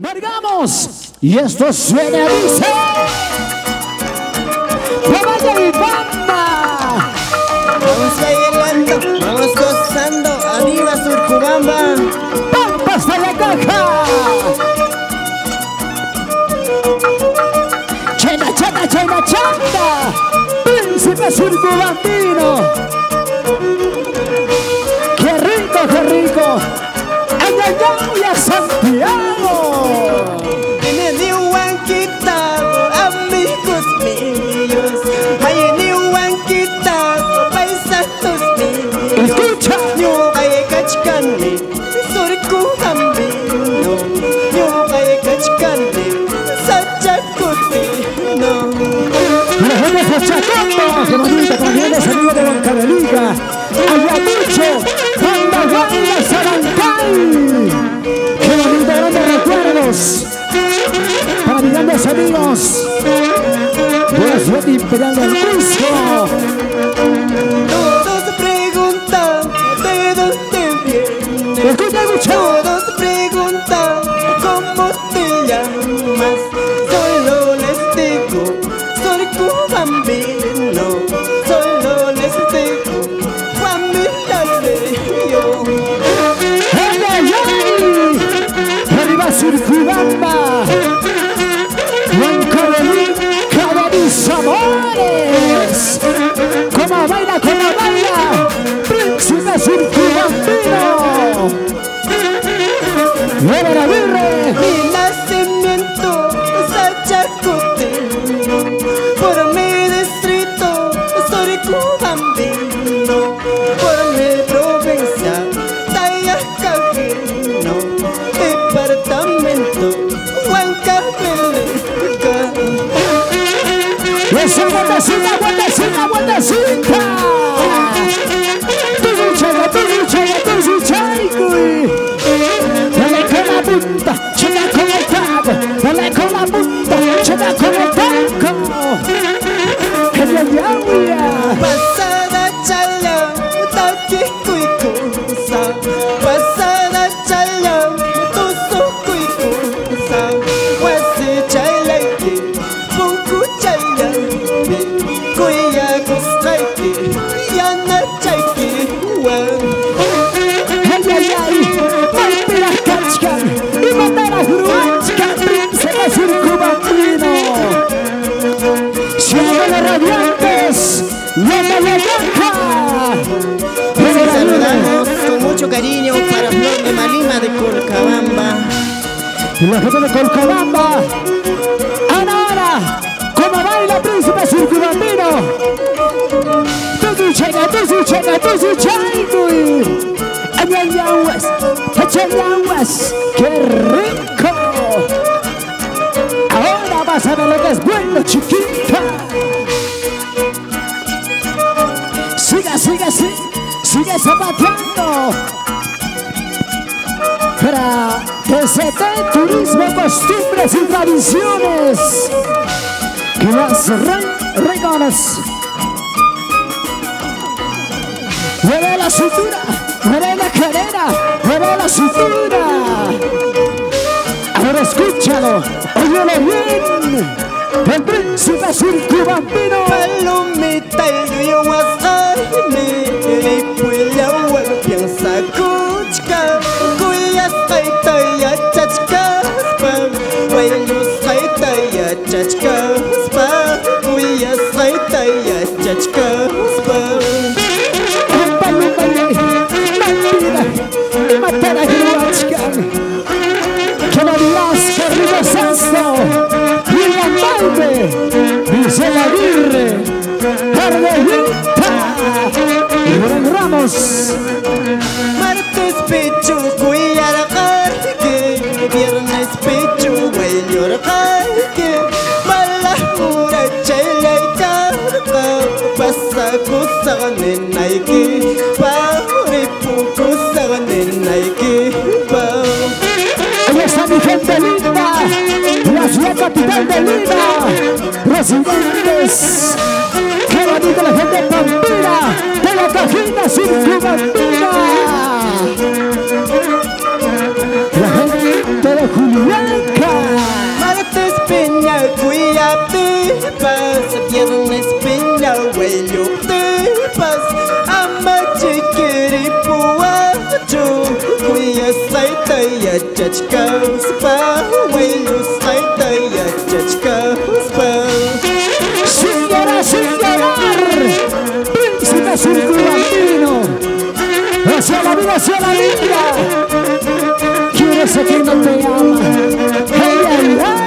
¡Largamos! Y esto suena, dice: ¡Vaya y bamba! Vamos bailando, vamos gozando, arriba Surcubamba. ¡Pampas de la caja! ¡Chena, chena, chena, chena! ¡Príncipe surcubandino! ¡Qué rico, qué rico! ¡Ay, a Santiago! En el Huanquita, amigos míos. En el Huanquita, paisanos míos. ¡Escucha! Yo hay cachcane, Surcubambino. Yo hay cachcane, Sachacotino. La gente de Chacomba, que bonita, también es amigo de Bancadelica. Ayacucho, Banda Guayla, Sarancay. Qué bonito, grandes recuerdos para mis grandes amigos de la ciudad imperial del Cusco. Todos preguntan de dónde vienes. Escucha mucho. Todos preguntan cómo te llamas. Solo les digo, soy cubambino. Solo les digo, Juan Milareyo. ¡Ay, ay, ay! ¡Arriba Surcubamba! ¡Bancadelica de mis amores! ¡Cómo baila, cómo baila! ¡Príncipe surcubambino! ¡Viene la birre! Mi nacimiento Sachacotino. Por mi distrito soy cubambino. Por mi provincia Tayacajino. Departamento Huancavelica. ¡Esa vueltecita, vueltecita, vueltecita! Dale con la punta, checa con el taco. Dale con la punta, checa con el taco. Pasada chala, taki kuikusa. Pasada chala, toso kuikusa. Wasi chalaiki, punku chalaiki. Kuya kuskaiki, yana chaiki. Ay, ay, ay, Mampira Kachkan y Matara Huruachkan, príncipe surcubandino. Ciudad de radiantes, ¡Llámale la caja! Saludamos con mucho cariño para Flor de Malima de Colcabamba. Y la gente de Colcabamba, ahora, ¿cómo baila príncipe surcubandino? Achayahuas, ¡qué rico! Ahora vas a ver lo que es bueno, chiquita. Siga, siga, siga, sigue zapateando. Para que se dé turismo, costumbres y tradiciones que las reconoce. Mueve la cintura, mueve la cadera, mueve la cintura. Ahora escúchalo, óyelo bien. El príncipe surcubandino. Palomita y yo wasami, y puya piensa kuchka, kuya saita ya chachka, wayo saita ya chachka, kuya saita ya chachka. Matara Huruachkan, que no dirás que Río Santo, y la Malve, dice la birre, Carmelita, y Ramos. Martes pecho, cuya que viernes pecho, huello que mala hora chela y carga, pasa cosa en Nike, pare poco en Nike. Ahí está mi gente linda, la ciudad capital de Lima, residentes, qué bonito la gente pampina, de la cajita surcubandina. La gente de Julián. spa, way you sight the yachachka spa. Sin llorar, príncipe circulantino, hacia la vida, hacia la vida. Quieres a quien no te ama, ay, ay, ay.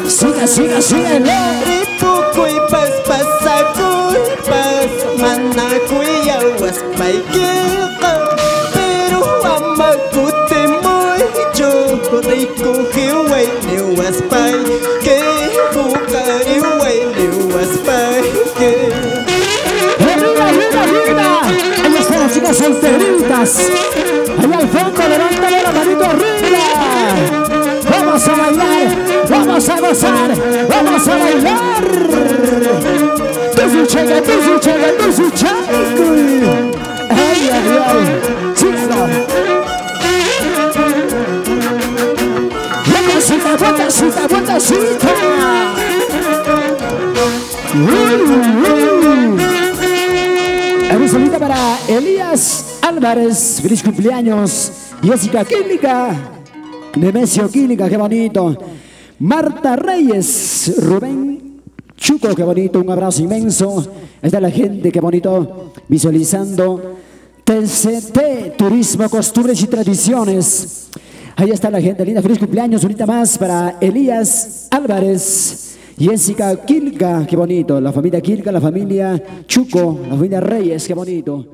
Siga, síguelo. Ripukuy pas pasakuy pas manakuy awas paikilka. Pero amakute moy yo rico hiway niwas pay que bukari way niwas pay que. ¡Arriba! Ahí están las chicas solteritas. Allá al fondo, levántale la manito arriba. Vamos a bailar, vamos a gozar, vamos a bailar. Tuzuchega. Ay, ay, ay. Síguelo. Vueltacita. Una salida para Elías Álvarez, feliz cumpleaños. Jessica Quílica, Nemesio Quílica, qué bonito. Marta Reyes, Rubén Chuco, qué bonito, un abrazo inmenso. Ahí está la gente, qué bonito, visualizando TCT, Turismo, Costumbres y Tradiciones. Ahí está la gente linda, feliz cumpleaños, ahorita más para Elías Álvarez. Jessica Quilca, qué bonito, la familia Quilca, la familia Chuco, la familia Reyes, qué bonito.